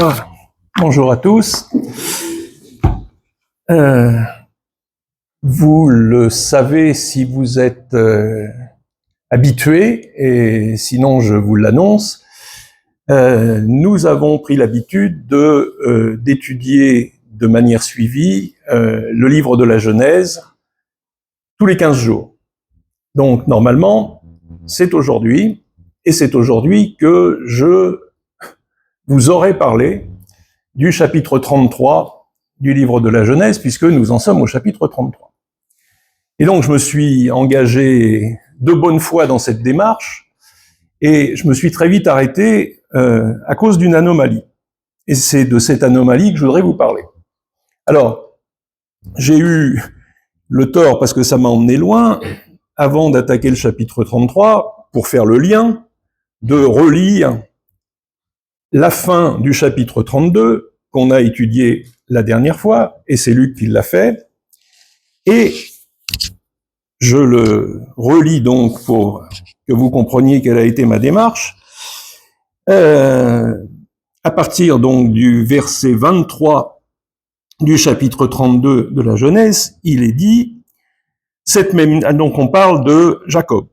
Ah, bonjour à tous. Vous le savez si vous êtes habitués, et sinon je vous l'annonce. Nous avons pris l'habitude d'étudier de manière suivie le livre de la Genèse tous les 15 jours. Donc normalement, c'est aujourd'hui, et c'est aujourd'hui que je vous aurai parlé du chapitre 33 du livre de la Genèse, puisque nous en sommes au chapitre 33. Et donc je me suis engagé de bonne foi dans cette démarche, et je me suis très vite arrêté à cause d'une anomalie. Et c'est de cette anomalie que je voudrais vous parler. Alors, j'ai eu le tort, parce que ça m'a emmené loin, avant d'attaquer le chapitre 33, pour faire le lien, de relire la fin du chapitre 32, qu'on a étudié la dernière fois, et c'est Luc qui l'a fait, et je le relis donc pour que vous compreniez quelle a été ma démarche. À partir donc du verset 23 du chapitre 32 de la Genèse, il est dit, donc on parle de Jacob.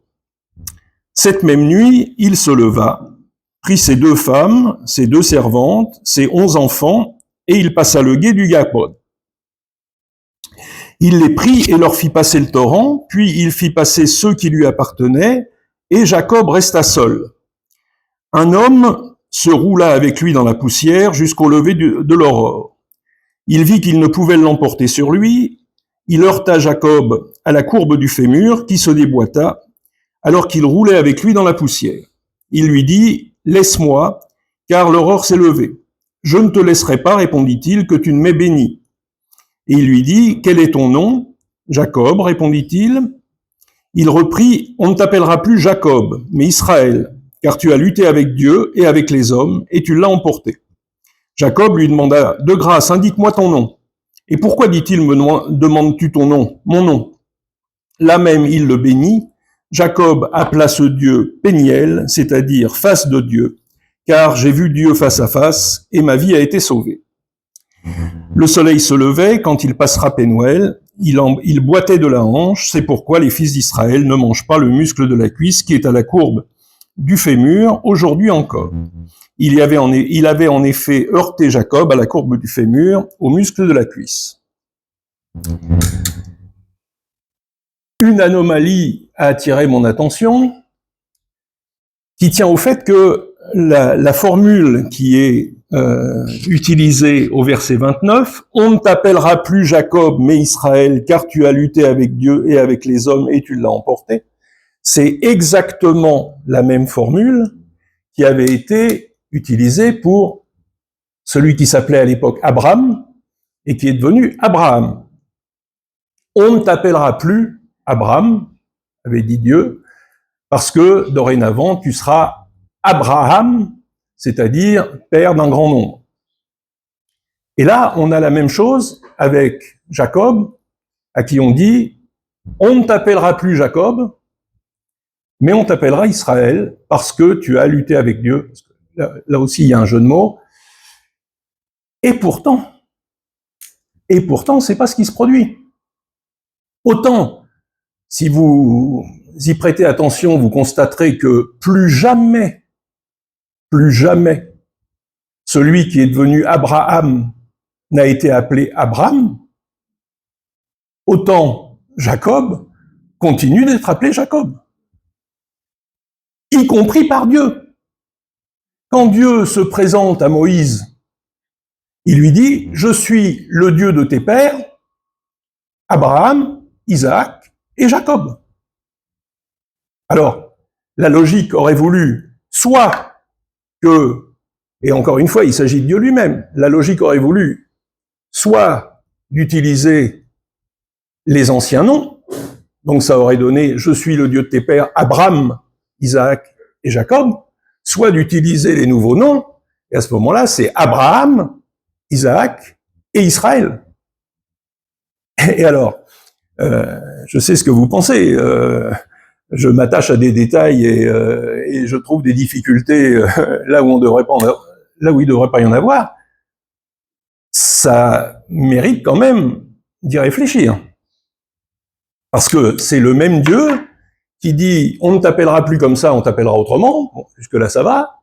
Cette même nuit, il se leva, prit ses 2 femmes, ses 2 servantes, ses 11 enfants, et il passa le gué du Jacob. Il les prit et leur fit passer le torrent, puis il fit passer ceux qui lui appartenaient, et Jacob resta seul. Un homme se roula avec lui dans la poussière jusqu'au lever de l'aurore. Il vit qu'il ne pouvait l'emporter sur lui, il heurta Jacob à la courbe du fémur qui se déboîta, alors qu'il roulait avec lui dans la poussière. Il lui dit, « Laisse-moi, car l'aurore s'est levée. »« Je ne te laisserai pas, répondit-il, que tu ne m'aies béni. » Et il lui dit, « Quel est ton nom ?»« Jacob, répondit-il. » Il reprit, « On ne t'appellera plus Jacob, mais Israël, car tu as lutté avec Dieu et avec les hommes, et tu l'as emporté. » Jacob lui demanda, « De grâce, indique-moi ton nom. »« Et pourquoi, dit-il, me demandes-tu ton nom, mon nom ?» Là même, il le bénit. Jacob appela ce Dieu Péniel, c'est-à-dire face de Dieu, car j'ai vu Dieu face à face, et ma vie a été sauvée. Le soleil se levait, quand il passera Pénuel, il boitait de la hanche, c'est pourquoi les fils d'Israël ne mangent pas le muscle de la cuisse qui est à la courbe du fémur, aujourd'hui encore. Il avait en effet heurté Jacob à la courbe du fémur, au muscle de la cuisse. Une anomalie a attiré mon attention, qui tient au fait que la formule qui est utilisée au verset 29, « On ne t'appellera plus Jacob, mais Israël, car tu as lutté avec Dieu et avec les hommes et tu l'as emporté », c'est exactement la même formule qui avait été utilisée pour celui qui s'appelait à l'époque Abraham et qui est devenu Abraham. « On ne t'appellera plus Abraham, avait dit Dieu, parce que dorénavant tu seras Abraham, c'est-à-dire père d'un grand nombre. » Et là, on a la même chose avec Jacob, à qui on dit, on ne t'appellera plus Jacob, mais on t'appellera Israël, parce que tu as lutté avec Dieu. Là aussi, il y a un jeu de mots. Et pourtant, c'est pas ce qui se produit. Autant, si vous y prêtez attention, vous constaterez que plus jamais, celui qui est devenu Abraham n'a été appelé Abraham, autant Jacob continue d'être appelé Jacob, y compris par Dieu. Quand Dieu se présente à Moïse, il lui dit « Je suis le Dieu de tes pères, Abraham, Isaac et Jacob. » Alors, la logique aurait voulu soit que, et encore une fois, il s'agit de Dieu lui-même, la logique aurait voulu soit d'utiliser les anciens noms, donc ça aurait donné « Je suis le Dieu de tes pères, Abraham, Isaac et Jacob », soit d'utiliser les nouveaux noms, et à ce moment-là, c'est Abraham, Isaac et Israël. Et alors, je sais ce que vous pensez, je m'attache à des détails et je trouve des difficultés là où il ne devrait pas y en avoir. ça mérite quand même d'y réfléchir. Parce que c'est le même Dieu qui dit « on ne t'appellera plus comme ça, on t'appellera autrement », bon, jusque-là ça va,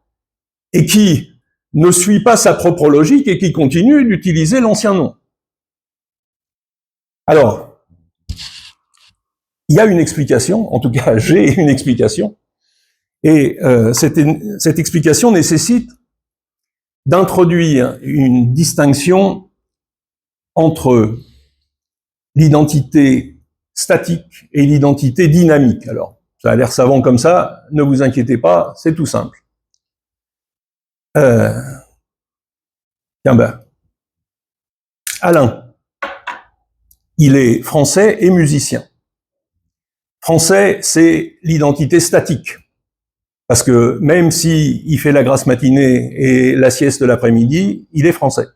et qui ne suit pas sa propre logique et qui continue d'utiliser l'ancien nom. Alors, il y a une explication, en tout cas j'ai une explication, et cette explication nécessite d'introduire une distinction entre l'identité statique et l'identité dynamique. Alors, ça a l'air savant comme ça, ne vous inquiétez pas, c'est tout simple. Tiens ben, Alain, il est français et musicien. Français, c'est l'identité statique. Parce que même s'il fait la grasse matinée et la sieste de l'après-midi, il est français.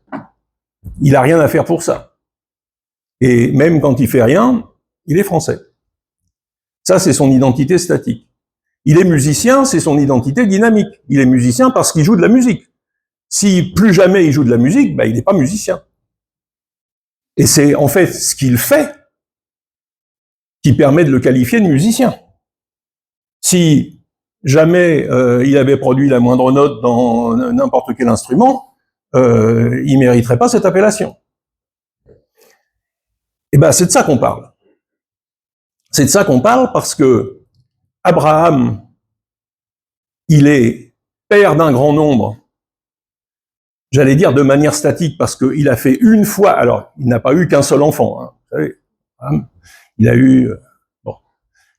Il n'a rien à faire pour ça. Et même quand il fait rien, il est français. Ça, c'est son identité statique. Il est musicien, c'est son identité dynamique. Il est musicien parce qu'il joue de la musique. Si plus jamais il joue de la musique, ben, il n'est pas musicien. Et c'est en fait ce qu'il fait qui permet de le qualifier de musicien. Si jamais il avait produit la moindre note dans n'importe quel instrument, il mériterait pas cette appellation. Et ben c'est de ça qu'on parle. C'est de ça qu'on parle parce que Abraham, il est père d'un grand nombre, j'allais dire de manière statique parce qu'il a fait une fois, alors il n'a pas eu qu'un seul enfant, hein, vous savez, il a eu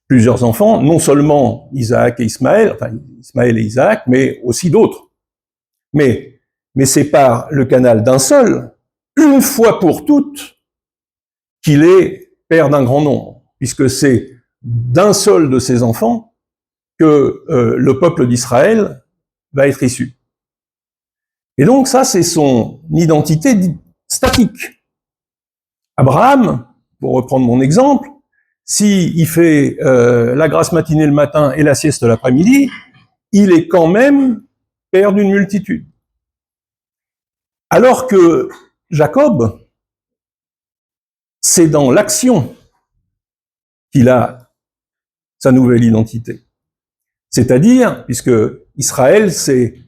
plusieurs enfants, non seulement Isaac et Ismaël, enfin Ismaël et Isaac, mais aussi d'autres. Mais c'est par le canal d'un seul, une fois pour toutes, qu'il est père d'un grand nombre, puisque c'est d'un seul de ses enfants que le peuple d'Israël va être issu. Et donc ça, c'est son identité statique. Abraham, pour reprendre mon exemple, s'il fait la grasse matinée le matin et la sieste l'après-midi, il est quand même père d'une multitude. Alors que Jacob, c'est dans l'action qu'il a sa nouvelle identité. C'est-à-dire, puisque Israël, c'est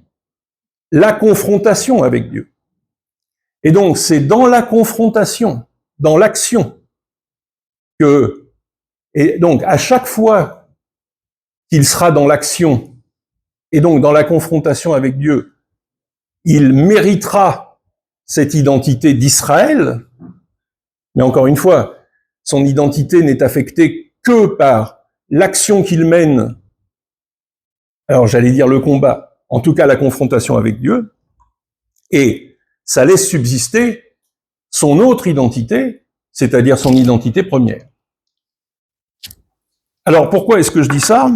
la confrontation avec Dieu. Et donc, c'est dans la confrontation, dans l'action, que, et donc, à chaque fois qu'il sera dans l'action, et donc dans la confrontation avec Dieu, il méritera cette identité d'Israël, mais encore une fois, son identité n'est affectée que par l'action qu'il mène, alors j'allais dire le combat, en tout cas la confrontation avec Dieu, et ça laisse subsister son autre identité, c'est-à-dire son identité première. Alors pourquoi est-ce que je dis ça?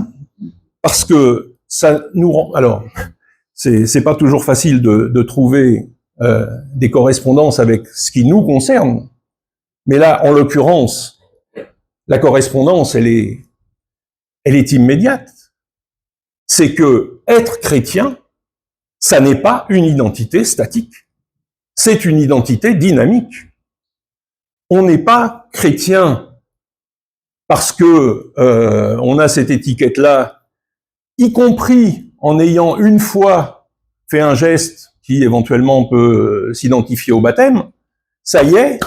Parce que ça nous rend... Alors, c'est pas toujours facile de trouver des correspondances avec ce qui nous concerne, mais là, en l'occurrence, la correspondance, elle est immédiate. C'est que être chrétien, ça n'est pas une identité statique, c'est une identité dynamique. On n'est pas chrétien parce que on a cette étiquette-là, y compris en ayant une fois fait un geste qui éventuellement peut s'identifier au baptême. Ça y est,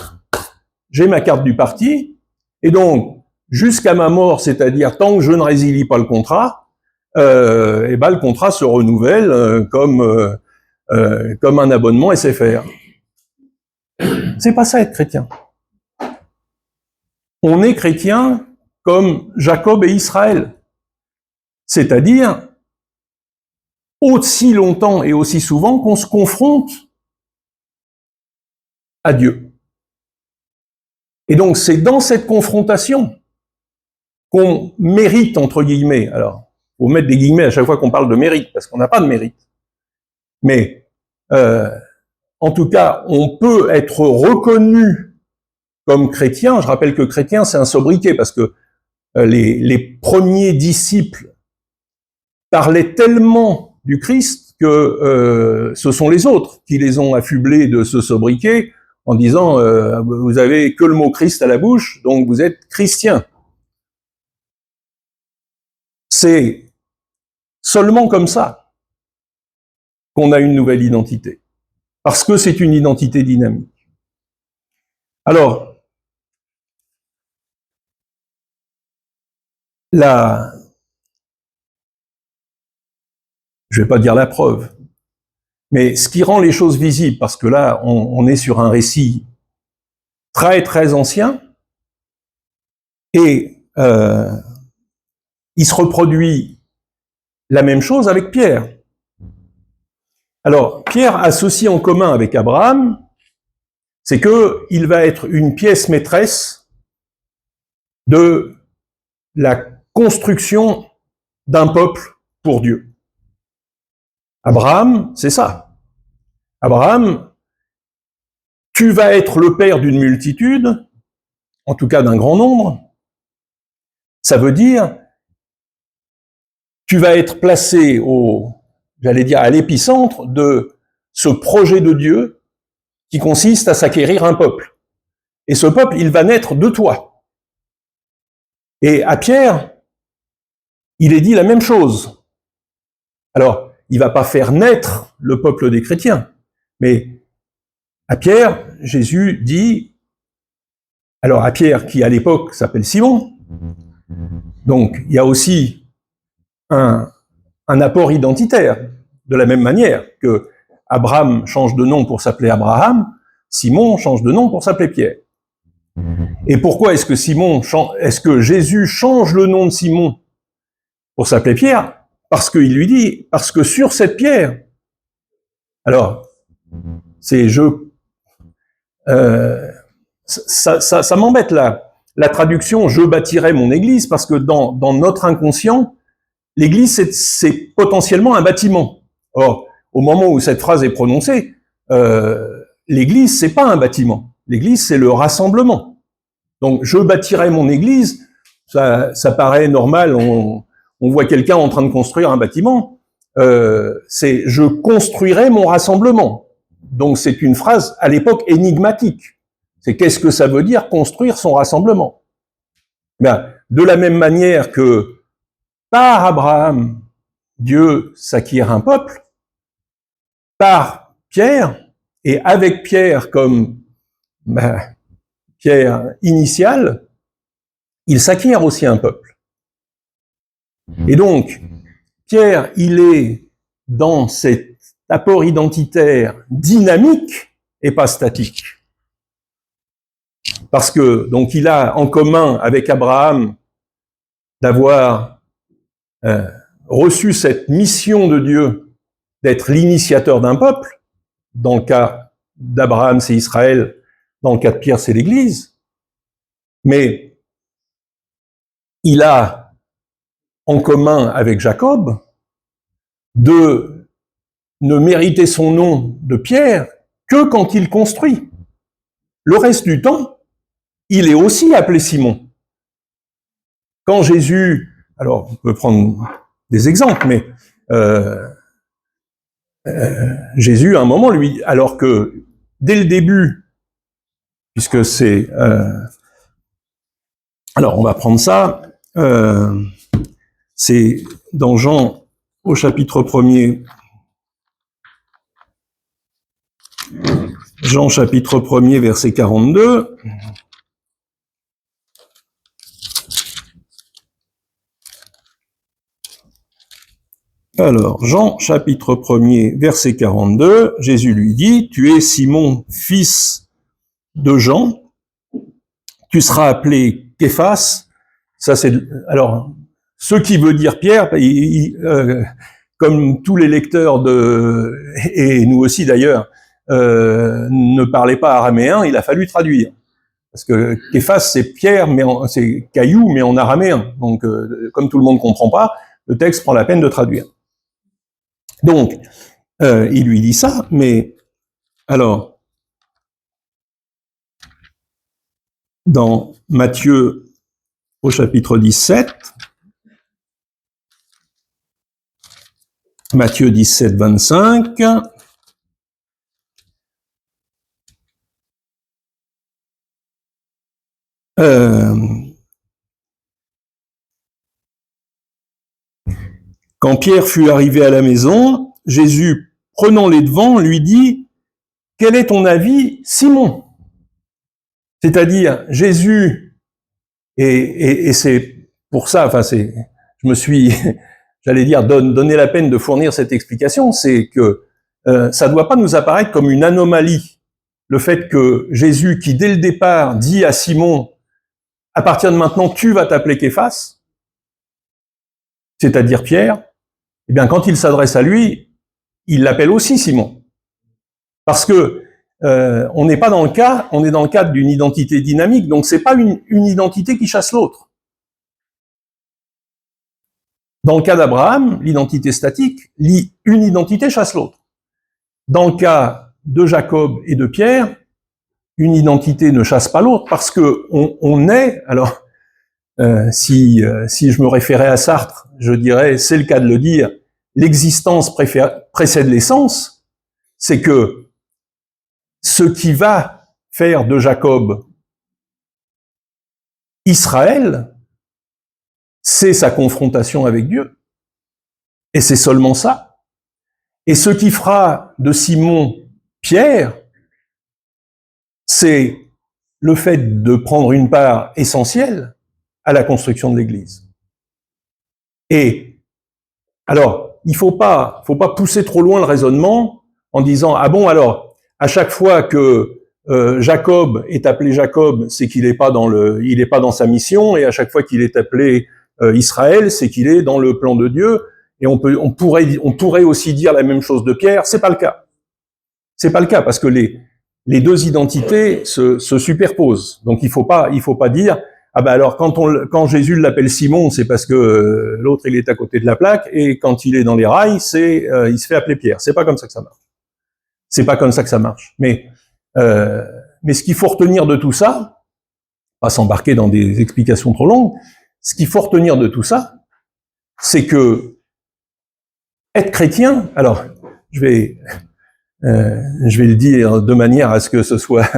j'ai ma carte du parti, et donc jusqu'à ma mort, c'est-à-dire tant que je ne résilie pas le contrat, et ben le contrat se renouvelle comme un abonnement SFR. C'est pas ça être chrétien. On est chrétien comme Jacob et Israël, c'est-à-dire aussi longtemps et aussi souvent qu'on se confronte à Dieu. Et donc c'est dans cette confrontation qu'on mérite, entre guillemets, alors faut mettre des guillemets à chaque fois qu'on parle de mérite, parce qu'on n'a pas de mérite, mais en tout cas, on peut être reconnu comme chrétien. Je rappelle que chrétien, c'est un sobriquet, parce que les premiers disciples parlaient tellement du Christ que ce sont les autres qui les ont affublés de ce sobriquet en disant vous avez que le mot Christ à la bouche, donc vous êtes chrétien. C'est seulement comme ça qu'on a une nouvelle identité, parce que c'est une identité dynamique. Alors, je vais pas dire la preuve, mais ce qui rend les choses visibles, parce que là, on est sur un récit très très ancien, et il se reproduit la même chose avec Pierre. Alors, Pierre a ceci en commun avec Abraham, c'est qu'il va être une pièce maîtresse de la construction d'un peuple pour Dieu. Abraham, c'est ça. Abraham, tu vas être le père d'une multitude, en tout cas d'un grand nombre. Ça veut dire, tu vas être placé à l'épicentre de ce projet de Dieu qui consiste à s'acquérir un peuple. Et ce peuple, il va naître de toi. Et à Pierre, il est dit la même chose. Alors, il va pas faire naître le peuple des chrétiens, mais à Pierre, Jésus dit, alors à Pierre qui à l'époque s'appelle Simon, donc il y a aussi un apport identitaire, de la même manière que Abraham change de nom pour s'appeler Abraham, Simon change de nom pour s'appeler Pierre. Et pourquoi est-ce que Jésus change le nom de Simon pour s'appeler Pierre? Parce qu'il lui dit, parce que sur cette pierre, alors, ça m'embête la traduction « je bâtirai mon église » parce que dans notre inconscient, l'église c'est potentiellement un bâtiment. Or, au moment où cette phrase est prononcée, l'église c'est pas un bâtiment. L'église c'est le rassemblement. Donc, je bâtirai mon église, ça paraît normal, on voit quelqu'un en train de construire un bâtiment, c'est je construirai mon rassemblement. Donc, c'est une phrase à l'époque énigmatique. C'est qu'est-ce que ça veut dire construire son rassemblement? Ben, de la même manière que par Abraham, Dieu s'acquiert un peuple, par Pierre, et avec Pierre comme pierre initiale, il s'acquiert aussi un peuple. Et donc, Pierre, il est dans cet apport identitaire dynamique et pas statique. Parce que, donc, il a en commun avec Abraham d'avoir reçu cette mission de Dieu d'être l'initiateur d'un peuple. Dans le cas d'Abraham, c'est Israël. Dans le cas de Pierre, c'est l'Église. Mais il a en commun avec Jacob de ne mériter son nom de Pierre que quand il construit. Le reste du temps, il est aussi appelé Simon. Quand Jésus, alors on peut prendre des exemples, mais Jésus, à un moment, lui, alors que dès le début, puisque c'est... alors, on va prendre ça, c'est dans Jean, au chapitre 1er, Jean chapitre 1er, verset 42. Alors, Jean chapitre 1er, verset 42, Jésus lui dit, « Tu es Simon, fils de Jean, tu seras appelé Képhas. » Ça c'est... Alors, ce qui veut dire Pierre, comme tous les lecteurs et nous aussi d'ailleurs, ne parlaient pas araméen, il a fallu traduire. Parce que Képhas, c'est pierre, c'est caillou, mais en araméen. Donc, comme tout le monde comprend pas, le texte prend la peine de traduire. Donc, il lui dit ça, mais alors, dans Matthieu au chapitre 17, Matthieu 17, 25, Euh, quand Pierre fut arrivé à la maison, Jésus, prenant les devants, lui dit « Quel est ton avis, Simon ?» C'est-à-dire, Jésus, et c'est pour ça, enfin, je me suis, j'allais dire, donné la peine de fournir cette explication, c'est que ça ne doit pas nous apparaître comme une anomalie, le fait que Jésus, qui dès le départ dit à Simon, à partir de maintenant, tu vas t'appeler Képhas, c'est-à-dire Pierre, eh bien, quand il s'adresse à lui, il l'appelle aussi Simon. Parce que on n'est pas dans le cas, on est dans le cadre d'une identité dynamique, donc c'est pas une identité qui chasse l'autre. Dans le cas d'Abraham, l'identité statique, une identité chasse l'autre. Dans le cas de Jacob et de Pierre, une identité ne chasse pas l'autre parce que on est, alors si je me référais à Sartre, je dirais, c'est le cas de le dire, l'existence précède l'essence, c'est que ce qui va faire de Jacob Israël, c'est sa confrontation avec Dieu. Et c'est seulement ça. Et ce qui fera de Simon Pierre, c'est le fait de prendre une part essentielle à la construction de l'Église. Et alors, il faut pas pousser trop loin le raisonnement en disant ah bon alors à chaque fois que Jacob est appelé Jacob, c'est qu'il n'est pas dans sa mission, et à chaque fois qu'il est appelé Israël, c'est qu'il est dans le plan de Dieu. Et on pourrait aussi dire la même chose de Pierre. C'est pas le cas. C'est pas le cas parce que les deux identités se superposent. Donc il faut pas dire ah ben alors quand Jésus l'appelle Simon, c'est parce que l'autre il est à côté de la plaque, et quand il est dans les rails, il se fait appeler Pierre. C'est pas comme ça que ça marche. C'est pas comme ça que ça marche. Mais ce qu'il faut retenir de tout ça, pas s'embarquer dans des explications trop longues, ce qu'il faut retenir de tout ça, c'est que être chrétien, alors je vais le dire de manière à ce que ce soit,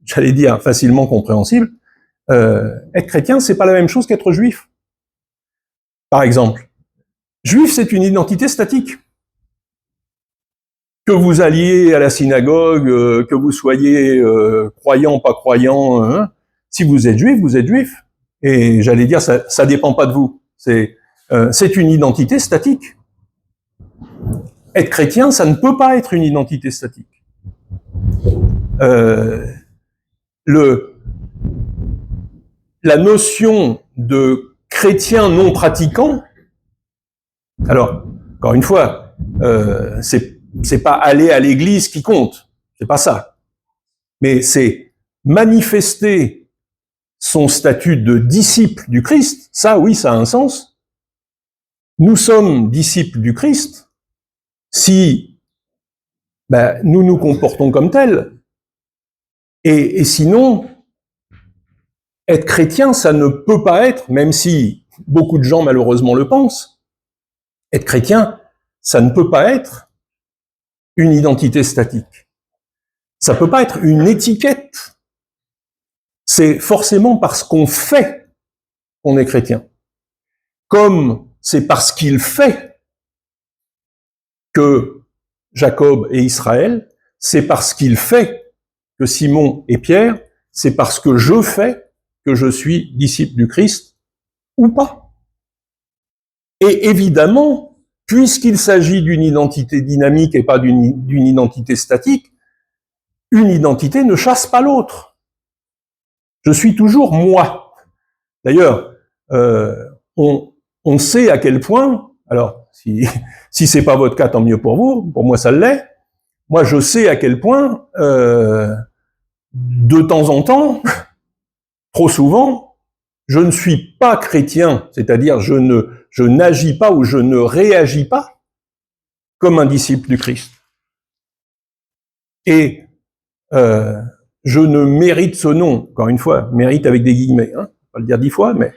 j'allais dire, facilement compréhensible. Être chrétien, c'est pas la même chose qu'être juif. Par exemple, juif, c'est une identité statique. Que vous alliez à la synagogue, que vous soyez croyant, pas croyant, hein, si vous êtes juif, vous êtes juif. Et j'allais dire, ça dépend pas de vous. C'est une identité statique. Être chrétien, ça ne peut pas être une identité statique. La notion de chrétien non pratiquant, alors, encore une fois, c'est pas aller à l'église qui compte, c'est pas ça. Mais c'est manifester son statut de disciple du Christ, ça oui, ça a un sens. Nous sommes disciples du Christ si nous nous comportons comme tels. Et sinon, être chrétien, ça ne peut pas être, même si beaucoup de gens malheureusement le pensent, être chrétien, ça ne peut pas être une identité statique. Ça peut pas être une étiquette. C'est forcément parce qu'on fait qu'on est chrétien. Comme c'est parce qu'il fait que Jacob et Israël, c'est parce qu'il fait que Simon et Pierre, c'est parce que je fais que je suis disciple du Christ ou pas. Et évidemment, puisqu'il s'agit d'une identité dynamique et pas d'une identité statique, une identité ne chasse pas l'autre. Je suis toujours moi. D'ailleurs, on sait à quel point, alors si c'est pas votre cas, tant mieux pour vous, pour moi ça l'est, moi je sais à quel point, de temps en temps, trop souvent, je ne suis pas chrétien, c'est-à-dire je n'agis pas ou je ne réagis pas comme un disciple du Christ. Et je ne mérite ce nom, encore une fois, mérite avec des guillemets, hein, pas le dire 10 fois, mais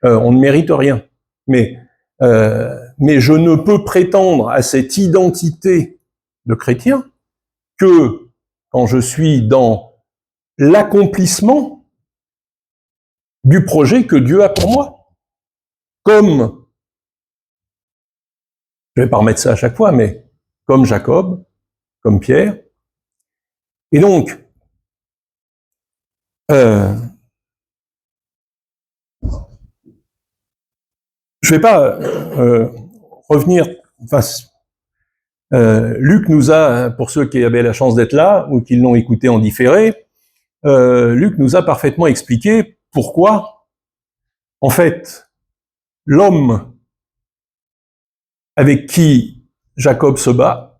on ne mérite rien. Mais je ne peux prétendre à cette identité de chrétien que quand je suis dans l'accomplissement du projet que Dieu a pour moi. Comme, je vais pas remettre ça à chaque fois, mais comme Jacob, comme Pierre. Et donc, je vais pas revenir. Enfin, Luc nous a, pour ceux qui avaient la chance d'être là ou qui l'ont écouté en différé, Luc nous a parfaitement expliqué pourquoi, en fait, l'homme avec qui Jacob se bat,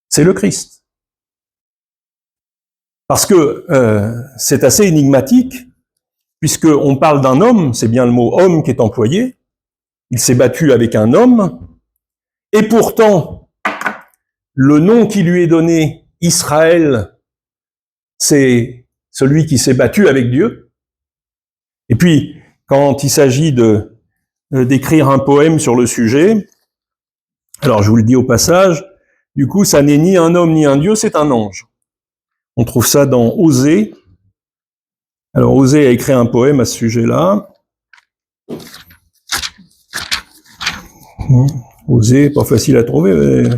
c'est le Christ. Parce que c'est assez énigmatique, puisqu'on parle d'un homme, c'est bien le mot homme qui est employé, il s'est battu avec un homme, et pourtant, le nom qui lui est donné, Israël, c'est celui qui s'est battu avec Dieu. Et puis, quand il s'agit d'écrire un poème sur le sujet, alors je vous le dis au passage, du coup, ça n'est ni un homme ni un Dieu, c'est un ange. On trouve ça dans Osée. Alors, Osée a écrit un poème à ce sujet-là. Osée, pas facile à trouver,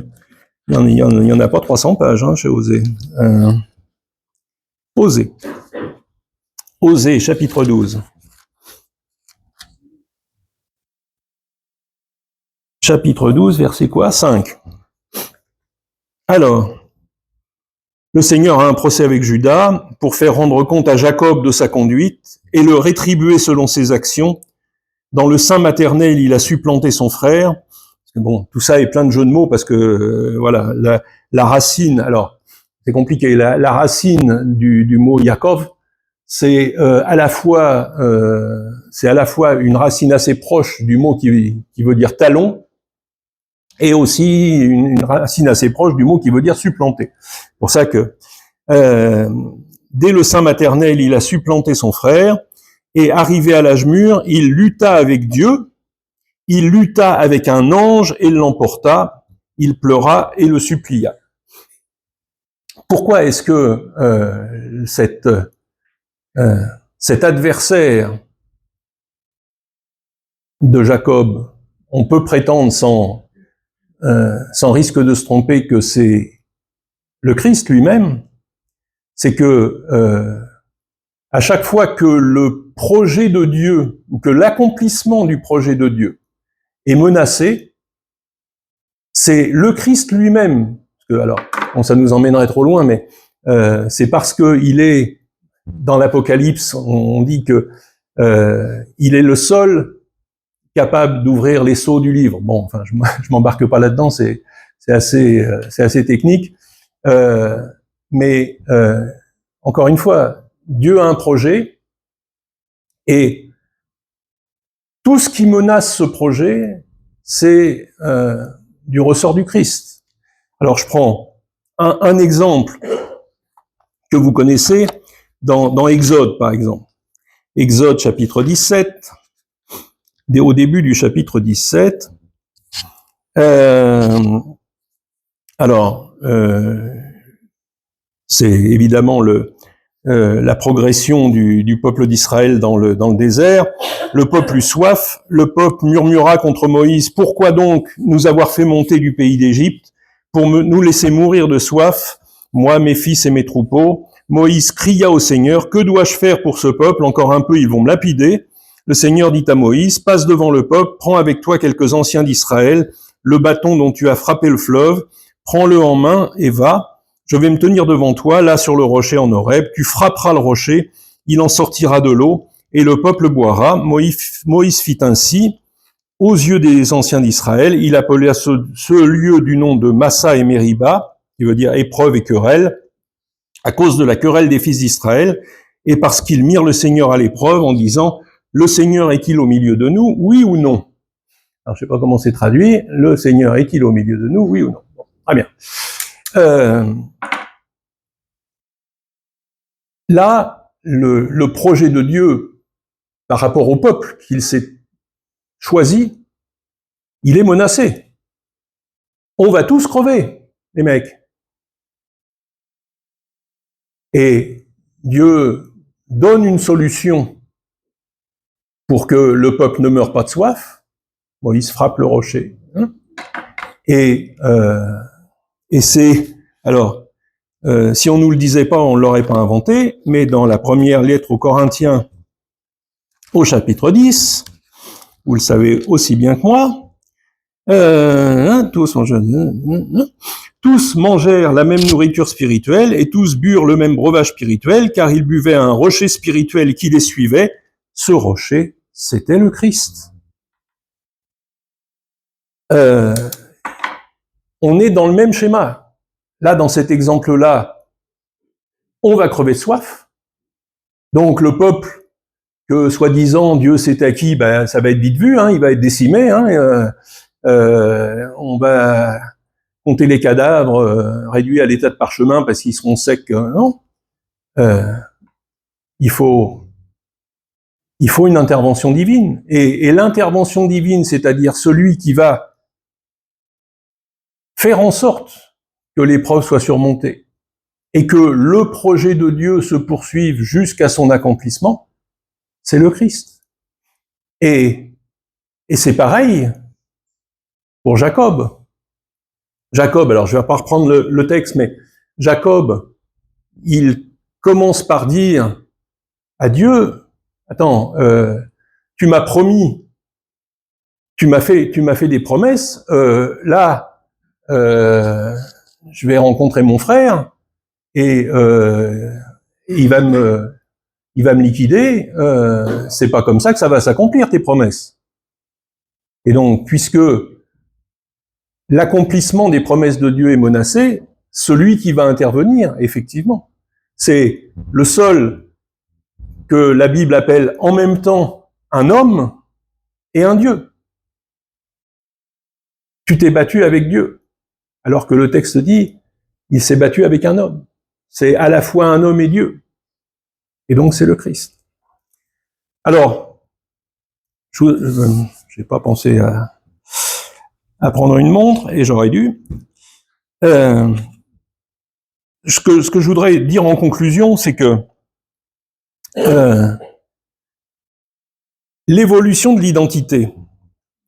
mais il y en a pas 300 pages hein, chez Osée. Osée. Osée, chapitre 12. Chapitre 12, verset quoi? 5. Alors, le Seigneur a un procès avec Judas pour faire rendre compte à Jacob de sa conduite et le rétribuer selon ses actions. Dans le sein maternel, il a supplanté son frère. Bon, tout ça est plein de jeux de mots parce que voilà, la racine. Alors, c'est compliqué. La racine du mot Yaakov, c'est à la fois une racine assez proche du mot qui veut dire talon, et aussi une racine assez proche du mot qui veut dire supplanter. C'est pour ça que dès le sein maternel, il a supplanté son frère, et arrivé à l'âge mûr, il lutta avec Dieu, il lutta avec un ange et l'emporta, il pleura et le supplia. Pourquoi est-ce que cet adversaire de Jacob, on peut prétendre sans risque de se tromper que c'est le Christ lui-même, c'est que à chaque fois que le projet de Dieu, ou que l'accomplissement du projet de Dieu est menacé, c'est le Christ lui-même. Alors, bon, ça nous emmènerait trop loin, mais c'est parce que il est dans l'Apocalypse, on dit que il est le seul capable d'ouvrir les sceaux du livre. Bon, enfin, je m'embarque pas là-dedans, c'est assez technique, mais encore une fois, Dieu a un projet et tout ce qui menace ce projet, c'est du ressort du Christ. Alors je prends un exemple que vous connaissez dans Exode, par exemple. Exode chapitre 17, au début du chapitre 17. C'est évidemment la progression du peuple d'Israël dans le désert. Le peuple eut soif, le peuple murmura contre Moïse, « Pourquoi donc nous avoir fait monter du pays d'Égypte pour nous laisser mourir de soif, moi, mes fils et mes troupeaux ?» Moïse cria au Seigneur, « Que dois-je faire pour ce peuple? Encore un peu, ils vont me lapider. » Le Seigneur dit à Moïse, « Passe devant le peuple, prends avec toi quelques anciens d'Israël, le bâton dont tu as frappé le fleuve, prends-le en main et va. Je vais me tenir devant toi, là sur le rocher en Horeb, tu frapperas le rocher, il en sortira de l'eau, et le peuple boira. » Moïse fit ainsi, aux yeux des anciens d'Israël, il appela ce lieu du nom de Massa et Mériba, qui veut dire épreuve et querelle, à cause de la querelle des fils d'Israël, et parce qu'ils mirent le Seigneur à l'épreuve en disant, « Le Seigneur est-il au milieu de nous, oui ou non ?» Alors je sais pas comment c'est traduit, « Le Seigneur est-il au milieu de nous, oui ou non ?» Bon, très bien. Là, le projet de Dieu par rapport au peuple qu'il s'est choisi, il est menacé. On va tous crever, les mecs. Et Dieu donne une solution pour que le peuple ne meure pas de soif, Moïse frappe le rocher. Et c'est... Alors, si on nous le disait pas, on l'aurait pas inventé, mais dans la première lettre aux Corinthiens, au chapitre 10, vous le savez aussi bien que moi, tous mangèrent la même nourriture spirituelle et tous burent le même breuvage spirituel, car ils buvaient un rocher spirituel qui les suivait. Ce rocher, c'était le Christ. On est dans le même schéma. Là, dans cet exemple-là, on va crever de soif. Donc le peuple que, soi-disant, Dieu s'est acquis, ben, ça va être vite vu, hein, il va être décimé. On va compter les cadavres réduits à l'état de parchemin parce qu'ils seront secs. Non. Il faut une intervention divine. Et l'intervention divine, c'est-à-dire celui qui va faire en sorte que l'épreuve soit surmontée et que le projet de Dieu se poursuive jusqu'à son accomplissement, c'est le Christ. Et c'est pareil pour Jacob. Jacob, alors je vais pas reprendre le texte, mais Jacob, il commence par dire à Dieu, attends, tu m'as promis, tu m'as fait des promesses, là, je vais rencontrer mon frère et il va me liquider, c'est pas comme ça que ça va s'accomplir, tes promesses. Et donc, puisque l'accomplissement des promesses de Dieu est menacé, celui qui va intervenir, effectivement, c'est le seul que la Bible appelle en même temps un homme et un Dieu. Tu t'es battu avec Dieu, alors que le texte dit, il s'est battu avec un homme. C'est à la fois un homme et Dieu. Et donc c'est le Christ. Alors, je n'ai pas pensé à prendre une montre, et j'aurais dû. Ce que je voudrais dire en conclusion, c'est que l'évolution de l'identité,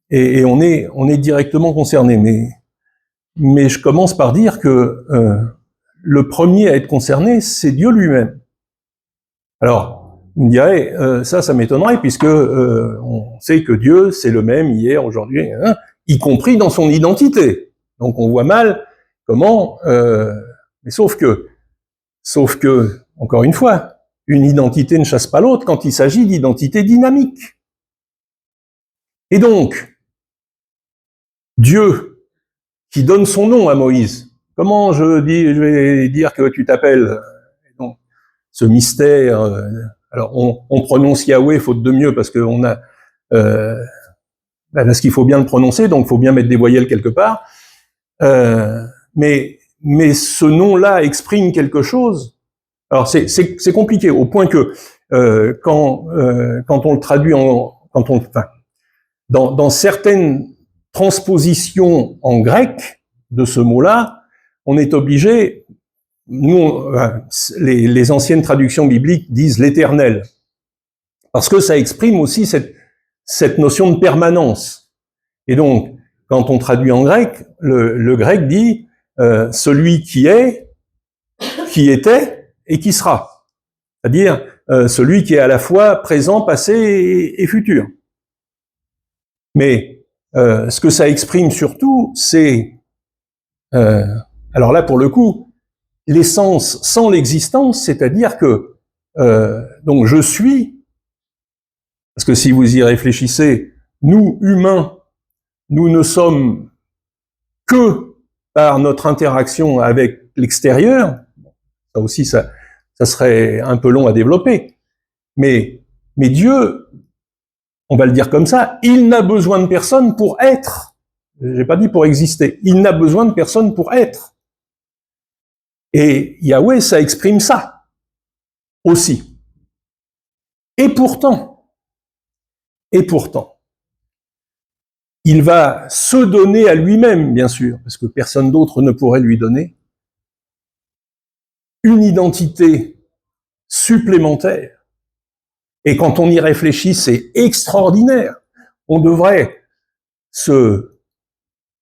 et on est directement concerné, mais je commence par dire que le premier à être concerné, c'est Dieu lui-même. Alors, vous me direz, ça m'étonnerait, puisque on sait que Dieu, c'est le même hier, aujourd'hui, hein, y compris dans son identité. Donc on voit mal comment... mais sauf que, encore une fois, une identité ne chasse pas l'autre quand il s'agit d'identité dynamique. Et donc, Dieu, qui donne son nom à Moïse, comment je vais dire que tu t'appelles? Donc, ce mystère... alors, on prononce Yahweh faute de mieux parce qu'on a... parce qu'il faut bien le prononcer, donc il faut bien mettre des voyelles quelque part. Mais ce nom-là exprime quelque chose. Alors, c'est compliqué, au point que quand on le traduit dans certaines transpositions en grec de ce mot-là, on est obligé... Nous, les anciennes traductions bibliques disent l'Éternel, parce que ça exprime aussi cette notion de permanence. Et donc, quand on traduit en grec, le grec dit celui qui est, qui était et qui sera. C'est-à-dire celui qui est à la fois présent, passé et futur. Mais ce que ça exprime surtout, c'est... alors là, pour le coup, l'essence sans l'existence, c'est-à-dire que donc je suis, parce que si vous y réfléchissez, nous, humains, nous ne sommes que par notre interaction avec l'extérieur. Ça aussi, ça serait un peu long à développer. Mais Dieu, on va le dire comme ça, il n'a besoin de personne pour être. J'ai pas dit pour exister. Il n'a besoin de personne pour être. Et Yahweh, ça exprime ça aussi. Et pourtant, il va se donner à lui-même, bien sûr, parce que personne d'autre ne pourrait lui donner, une identité supplémentaire. Et quand on y réfléchit, c'est extraordinaire. On devrait se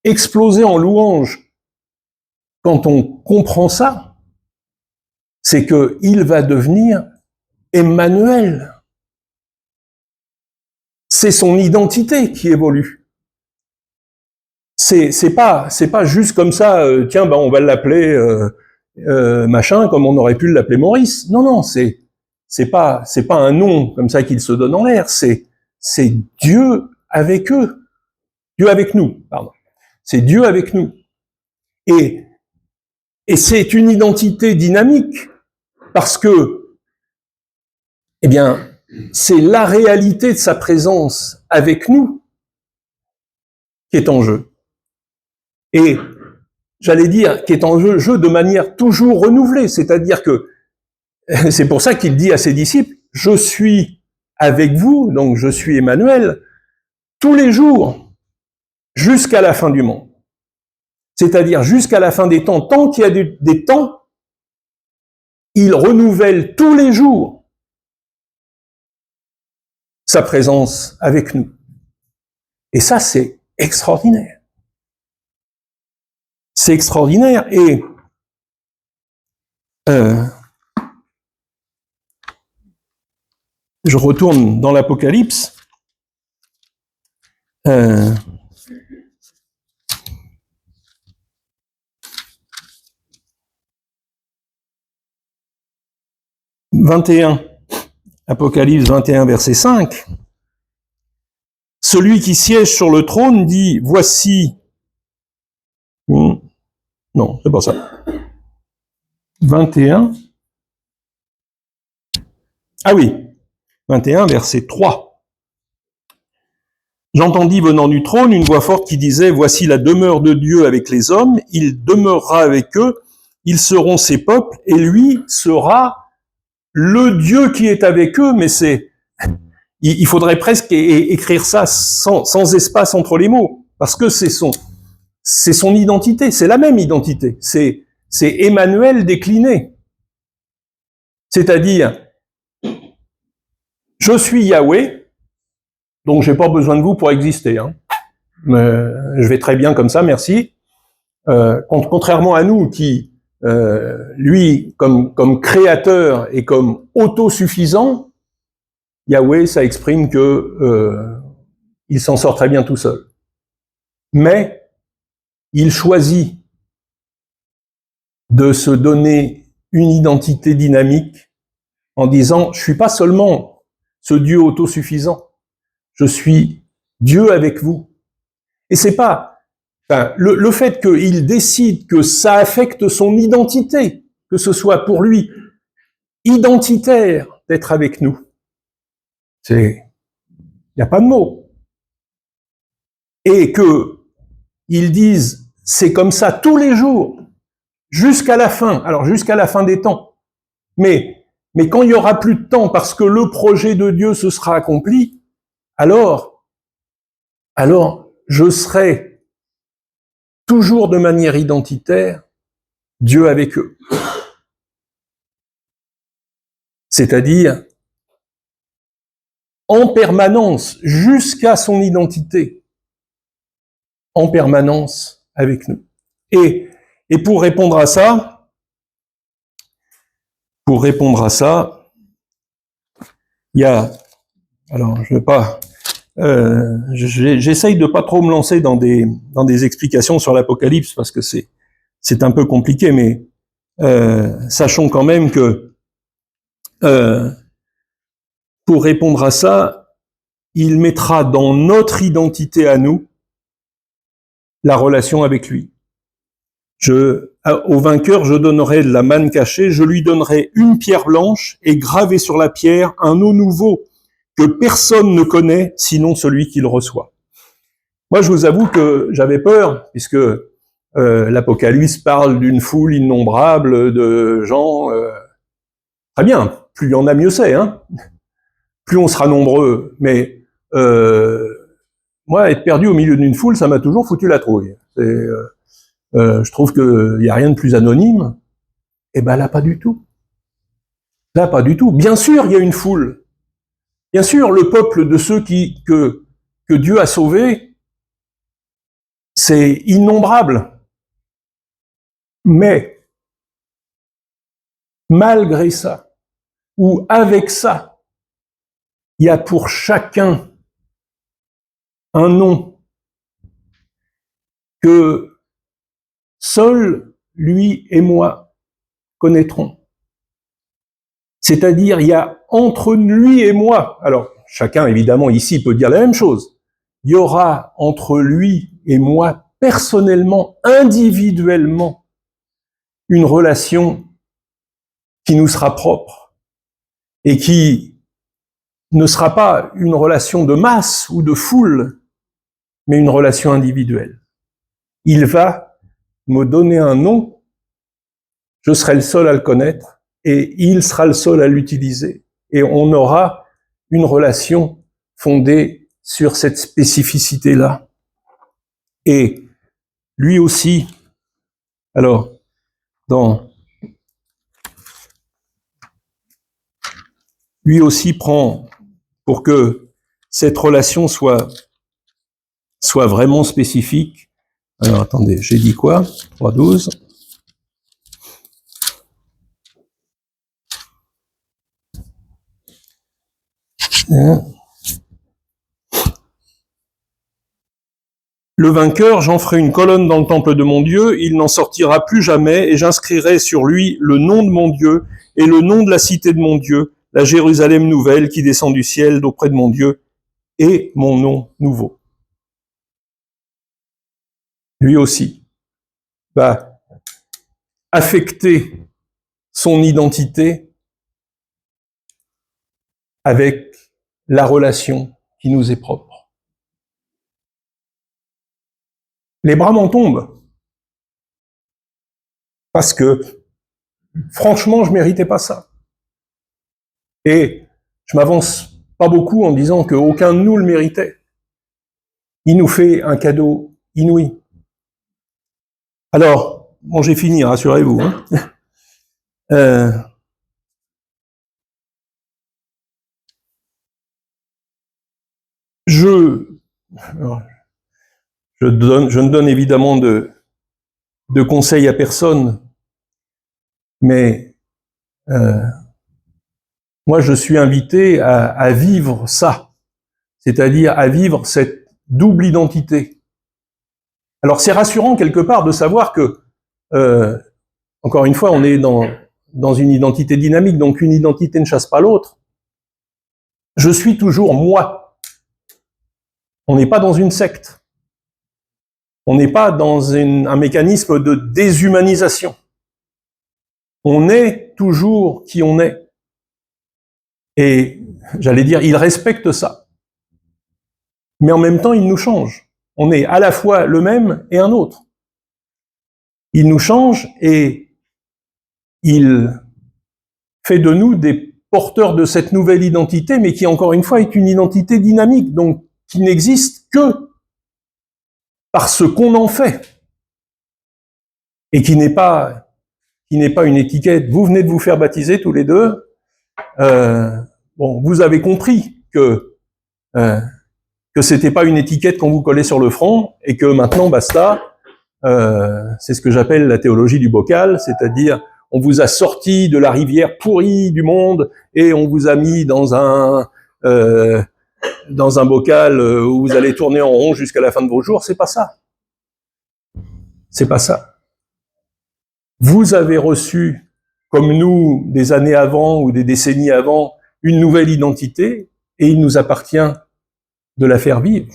exploser en louange quand on comprend ça. C'est que il va devenir Emmanuel. C'est son identité qui évolue. C'est pas juste comme ça. Tiens, on va l'appeler machin, comme on aurait pu l'appeler Maurice. Non, c'est pas un nom comme ça qu'il se donne en l'air. C'est Dieu avec eux, Dieu avec nous. Pardon. C'est Dieu avec nous. Et c'est une identité dynamique parce que, eh bien, c'est la réalité de sa présence avec nous qui est en jeu. Et j'allais dire qui est en jeu de manière toujours renouvelée, c'est-à-dire que c'est pour ça qu'il dit à ses disciples, je suis avec vous, donc je suis Emmanuel, tous les jours, jusqu'à la fin du monde. C'est-à-dire jusqu'à la fin des temps, tant qu'il y a des temps, il renouvelle tous les jours sa présence avec nous. Et ça, c'est extraordinaire. C'est extraordinaire et je retourne dans l'Apocalypse. 21, Apocalypse 21, verset 5. Celui qui siège sur le trône dit, voici... Non, c'est pas ça. 21. Ah oui, 21, verset 3. J'entendis venant du trône une voix forte qui disait, voici la demeure de Dieu avec les hommes, il demeurera avec eux, ils seront ses peuples, et lui sera le Dieu qui est avec eux, mais il faudrait presque écrire ça sans espace entre les mots, parce que c'est son identité, c'est la même identité, c'est Emmanuel décliné. C'est-à-dire, je suis Yahweh, donc j'ai pas besoin de vous pour exister. Mais je vais très bien comme ça, merci. Contrairement à nous qui, lui, comme créateur et comme autosuffisant, Yahweh, ça exprime que il s'en sort très bien tout seul. Mais il choisit de se donner une identité dynamique en disant, je suis pas seulement ce Dieu autosuffisant, je suis Dieu avec vous. Et c'est pas, le fait qu'il décide que ça affecte son identité, que ce soit pour lui identitaire d'être avec nous. Il n'y a pas de mots. Et que ils disent, c'est comme ça tous les jours, jusqu'à la fin, alors jusqu'à la fin des temps. Mais quand il y aura plus de temps parce que le projet de Dieu se sera accompli, alors je serai toujours de manière identitaire Dieu avec eux. C'est-à-dire en permanence, jusqu'à son identité, en permanence avec nous. Et pour répondre à ça, il y a, alors je vais pas, j'essaye de pas trop me lancer dans des explications sur l'Apocalypse parce que c'est un peu compliqué, mais sachons quand même que pour répondre à ça, il mettra dans notre identité à nous la relation avec lui. Au vainqueur, je donnerai de la manne cachée, je lui donnerai une pierre blanche et gravé sur la pierre un eau nouveau que personne ne connaît sinon celui qui le reçoit. Moi, je vous avoue que j'avais peur, puisque l'Apocalypse parle d'une foule innombrable de gens. Très bien, plus il y en a, mieux c'est, plus on sera nombreux. Mais moi, être perdu au milieu d'une foule, ça m'a toujours foutu la trouille. Je trouve qu'il n'y a rien de plus anonyme. Eh ben là, pas du tout. Là, pas du tout. Bien sûr, il y a une foule. Bien sûr, le peuple de ceux que Dieu a sauvés, c'est innombrable. Mais, malgré ça, ou avec ça, il y a pour chacun un nom que seul lui et moi connaîtrons. C'est-à-dire, il y a entre lui et moi, alors chacun évidemment ici peut dire la même chose, il y aura entre lui et moi personnellement, individuellement, une relation qui nous sera propre et qui ne sera pas une relation de masse ou de foule, mais une relation individuelle. Il va me donner un nom, je serai le seul à le connaître, et il sera le seul à l'utiliser. Et on aura une relation fondée sur cette spécificité-là. Et lui aussi, alors, lui aussi prend, pour que cette relation soit vraiment spécifique. Alors, attendez, j'ai dit quoi? 3.12. Le vainqueur, j'en ferai une colonne dans le temple de mon Dieu, il n'en sortira plus jamais, et j'inscrirai sur lui le nom de mon Dieu et le nom de la cité de mon Dieu, la Jérusalem nouvelle qui descend du ciel d'auprès de mon Dieu, et mon nom nouveau. Lui aussi va affecter son identité avec la relation qui nous est propre. Les bras m'en tombent. Parce que, franchement, je méritais pas ça. Et je m'avance pas beaucoup en disant qu'aucun de nous le méritait. Il nous fait un cadeau inouï. Alors, bon, j'ai fini, rassurez-vous. Je ne donne évidemment de conseils à personne, mais moi je suis invité à vivre ça, c'est-à-dire à vivre cette double identité. Alors c'est rassurant quelque part de savoir que, encore une fois, on est dans une identité dynamique, donc une identité ne chasse pas l'autre. Je suis toujours moi. On n'est pas dans une secte. On n'est pas dans un mécanisme de déshumanisation. On est toujours qui on est. Et j'allais dire, il respecte ça. Mais en même temps, il nous change. On est à la fois le même et un autre. Il nous change et il fait de nous des porteurs de cette nouvelle identité, mais qui, encore une fois, est une identité dynamique, donc qui n'existe que par ce qu'on en fait, et qui n'est pas une étiquette. Vous venez de vous faire baptiser tous les deux. Bon, vous avez compris que c'était pas une étiquette qu'on vous collait sur le front, et que maintenant, basta. C'est ce que j'appelle la théologie du bocal, c'est-à-dire on vous a sorti de la rivière pourrie du monde et on vous a mis dans un bocal où vous allez tourner en rond jusqu'à la fin de vos jours. C'est pas ça. C'est pas ça. Vous avez reçu, comme nous, des années avant ou des décennies avant, une nouvelle identité et il nous appartient de la faire vivre.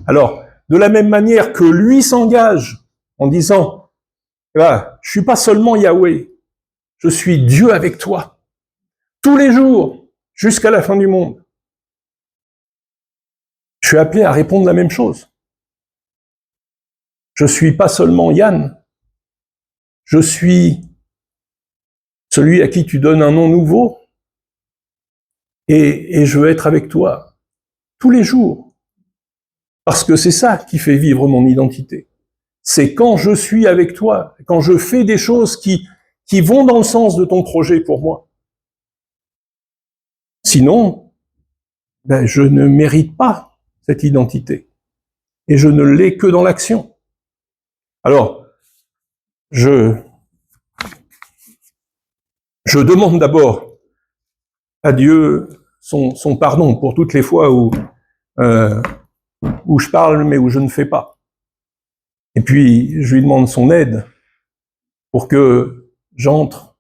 Alors, de la même manière que lui s'engage en disant ah, je suis pas seulement Yahweh, je suis Dieu avec toi, tous les jours, jusqu'à la fin du monde. Je suis appelé à répondre la même chose. Je suis pas seulement Yann, je suis celui à qui tu donnes un nom nouveau, et je veux être avec toi tous les jours. Parce que c'est ça qui fait vivre mon identité. C'est quand je suis avec toi, quand je fais des choses qui vont dans le sens de ton projet pour moi. Sinon, ben, je ne mérite pas cette identité. Et je ne l'ai que dans l'action. Alors, je demande d'abord à Dieu son pardon pour toutes les fois où je parle mais où je ne fais pas. Et puis, je lui demande son aide pour que j'entre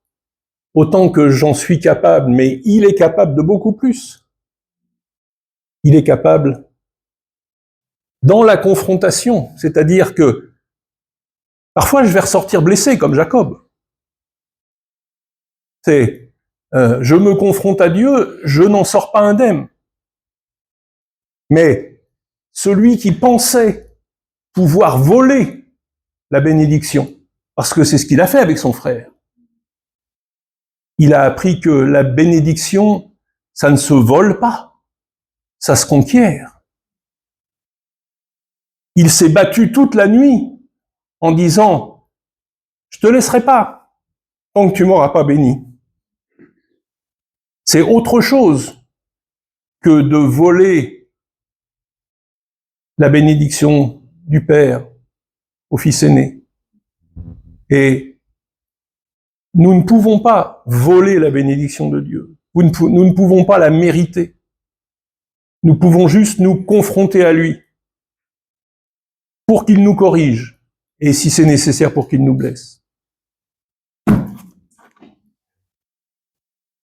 autant que j'en suis capable, mais il est capable de beaucoup plus. Il est capable dans la confrontation, c'est-à-dire que parfois je vais ressortir blessé comme Jacob. C'est je me confronte à Dieu, je n'en sors pas indemne. Mais celui qui pensait pouvoir voler la bénédiction, parce que c'est ce qu'il a fait avec son frère, il a appris que la bénédiction, ça ne se vole pas, ça se conquiert. Il s'est battu toute la nuit en disant « Je te laisserai pas tant que tu m'auras pas béni ». C'est autre chose que de voler la bénédiction du Père au Fils aîné. Et nous ne pouvons pas voler la bénédiction de Dieu. Nous ne pouvons pas la mériter. Nous pouvons juste nous confronter à lui pour qu'il nous corrige et si c'est nécessaire pour qu'il nous blesse.